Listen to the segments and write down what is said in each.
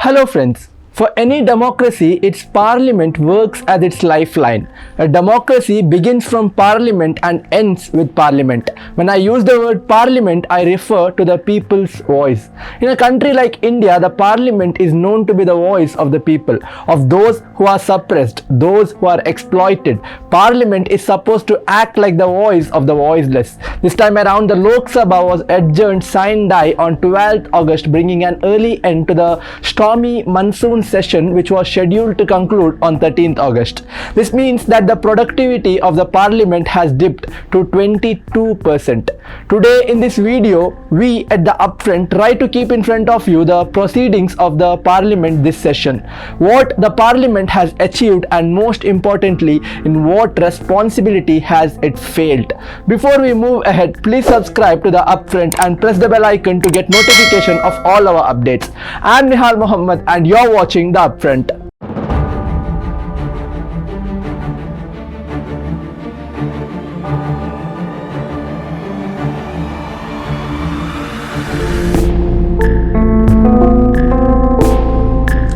Hello friends. For any democracy, its parliament works as its lifeline. A democracy begins from parliament and ends with parliament. When I use the word parliament, I refer to the people's voice. In a country like India, the parliament is known to be the voice of the people, of those who are suppressed, those who are exploited. Parliament is supposed to act like the voice of the voiceless. This time around, the Lok Sabha was adjourned sine die on 12th August, bringing an early end to the stormy Monsoon Session, which was scheduled to conclude on 13th August. This means that the productivity of the parliament has dipped to 22%. Today in this video, we at the upfront try to keep in front of you the proceedings of the parliament this session, what the parliament has achieved, and most importantly, in what responsibility has it failed. Before we move ahead, please subscribe to the upfront and press the bell icon to get notification of all our updates. I'm Nihal Muhammad and you're watching the upfront.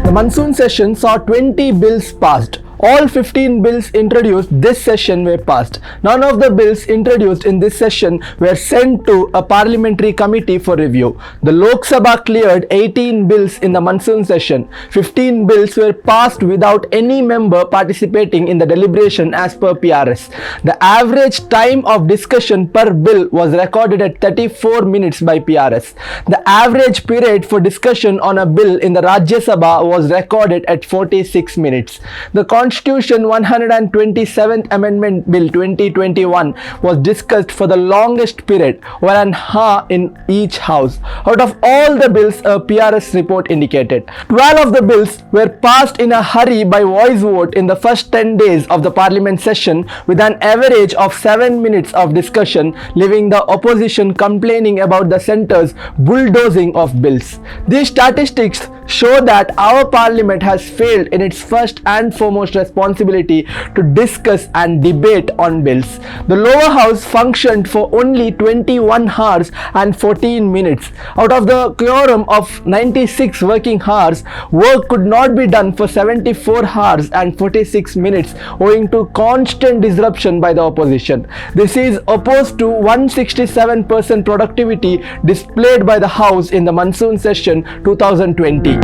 The monsoon session saw 20 bills passed. All 15 bills introduced this session were passed. None of the bills introduced in this session were sent to a parliamentary committee for review. The Lok Sabha cleared 18 bills in the monsoon session. 15 bills were passed without any member participating in the deliberation as per PRS. The average time of discussion per bill was recorded at 34 minutes by PRS. The average period for discussion on a bill in the Rajya Sabha was recorded at 46 minutes. The Constitution 127th Amendment Bill 2021 was discussed for the longest period, over an hour in each house. Out of all the bills, a PRS report indicated, 12 of the bills were passed in a hurry by voice vote in the first 10 days of the parliament session, with an average of 7 minutes of discussion, leaving the opposition complaining about the centre's bulldozing of bills. These statistics show that our parliament has failed in its first and foremost responsibility to discuss and debate on bills. The lower house functioned for only 21 hours and 14 minutes. Out of the quorum of 96 working hours, work could not be done for 74 hours and 46 minutes owing to constant disruption by the opposition. This is opposed to 167% productivity displayed by the House in the monsoon session 2020.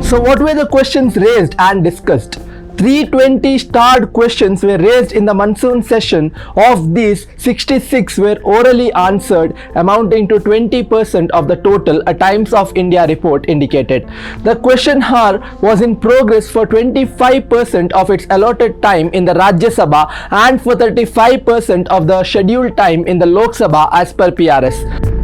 So what were the questions raised and discussed? 320 starred questions were raised in the monsoon session. Of these, 66 were orally answered, amounting to 20% of the total, a Times of India report indicated. The question hour was in progress for 25% of its allotted time in the Rajya Sabha and for 35% of the scheduled time in the Lok Sabha as per PRS.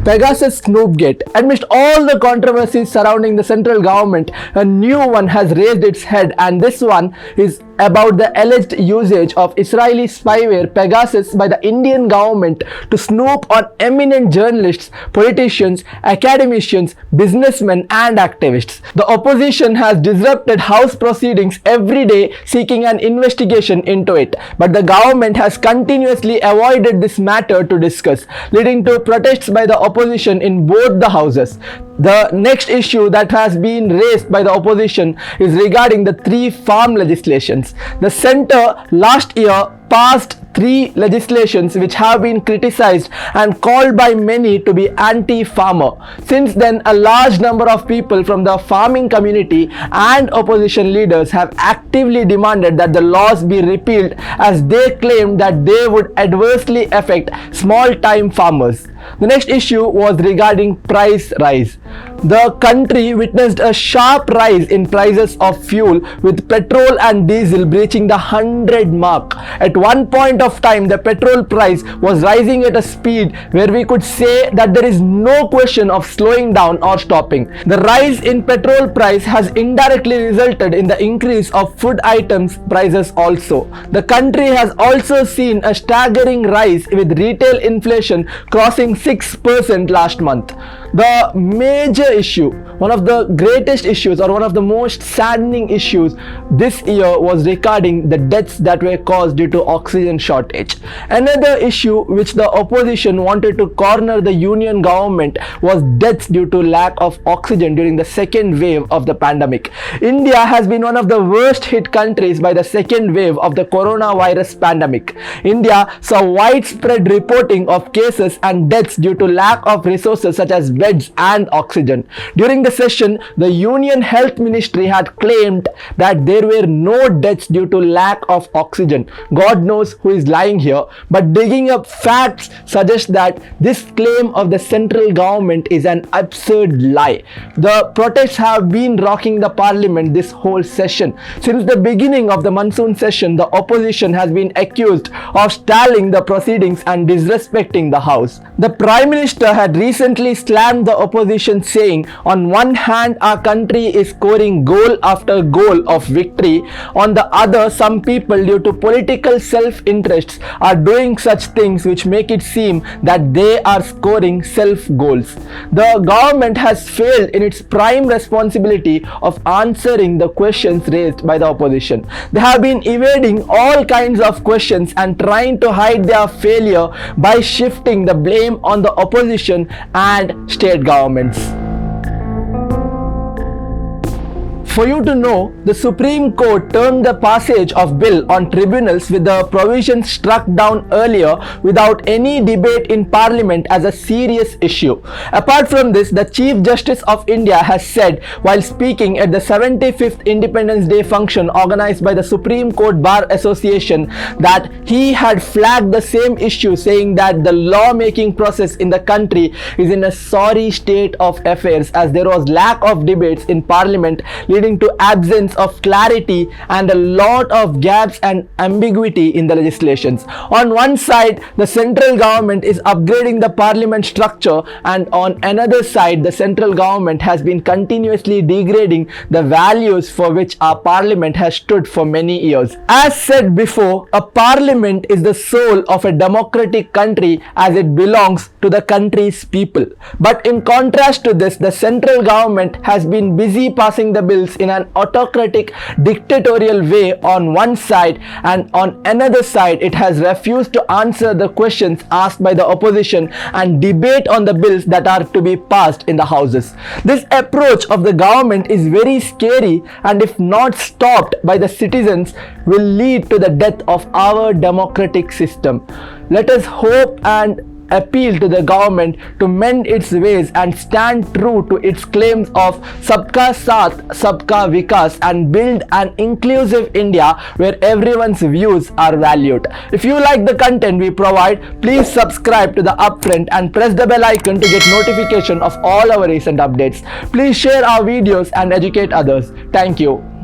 Pegasus Snoopgate. Amidst all the controversies surrounding the central government, a new one has raised its head, and this one is about the alleged usage of Israeli spyware Pegasus by the Indian government to snoop on eminent journalists, politicians, academicians, businessmen and activists. The opposition has disrupted House proceedings every day seeking an investigation into it, but the government has continuously avoided this matter to discuss, leading to protests by the opposition in both the houses. The next issue that has been raised by the opposition is regarding the three farm legislations. The centre last year passed 3 legislations which have been criticized and called by many to be anti-farmer. Since then, a large number of people from the farming community and opposition leaders have actively demanded that the laws be repealed, as they claim that they would adversely affect small-time farmers. The next issue was regarding price rise. The country witnessed a sharp rise in prices of fuel, with petrol and diesel breaching the 100 mark. At one point of time, the petrol price was rising at a speed where we could say that there is no question of slowing down or stopping. The rise in petrol price has indirectly resulted in the increase of food items prices also. The country has also seen a staggering rise, with retail inflation crossing 6% last month. The major issue, one of the greatest issues or one of the most saddening issues this year was regarding the deaths that were caused due to oxygen shortage. Another issue which the opposition wanted to corner the union government was deaths due to lack of oxygen during the second wave of the pandemic. India has been one of the worst hit countries by the second wave of the coronavirus pandemic. India saw widespread reporting of cases and deaths due to lack of resources such as beds and oxygen. During the session, the Union Health Ministry had claimed that there were no deaths due to lack of oxygen. God knows who is lying here, but digging up facts suggests that this claim of the central government is an absurd lie. The protests have been rocking the parliament this whole session. Since the beginning of the monsoon session, the opposition has been accused of stalling the proceedings and disrespecting the house. The Prime Minister had recently slammed the opposition, saying, on one hand, our country is scoring goal after goal of victory. On the other, some people, due to political self-interests, are doing such things which make it seem that they are scoring self-goals. The government has failed in its prime responsibility of answering the questions raised by the opposition. They have been evading all kinds of questions and trying to hide their failure by shifting the blame on the opposition and state governments. For you to know, the Supreme Court turned the passage of bill on tribunals with the provisions struck down earlier without any debate in Parliament as a serious issue. Apart from this, the Chief Justice of India has said while speaking at the 75th Independence Day function organized by the Supreme Court Bar Association that he had flagged the same issue, saying that the law-making process in the country is in a sorry state of affairs as there was lack of debates in Parliament leading to absence of clarity and a lot of gaps and ambiguity in the legislations. On one side, the central government is upgrading the parliament structure, and on another side, the central government has been continuously degrading the values for which our parliament has stood for many years. As said before, a parliament is the soul of a democratic country as it belongs to the country's people. But in contrast to this, the central government has been busy passing the bills in an autocratic, dictatorial way on one side, and on another side it has refused to answer the questions asked by the opposition and debate on the bills that are to be passed in the houses. This approach of the government is very scary, and if not stopped by the citizens will lead to the death of our democratic system. Let us hope and appeal to the government to mend its ways and stand true to its claims of Sabka Saath, Sabka Vikas and build an inclusive India where everyone's views are valued. If you like the content we provide, please subscribe to the Upfront and press the bell icon to get notification of all our recent updates. Please share our videos and educate others. Thank you.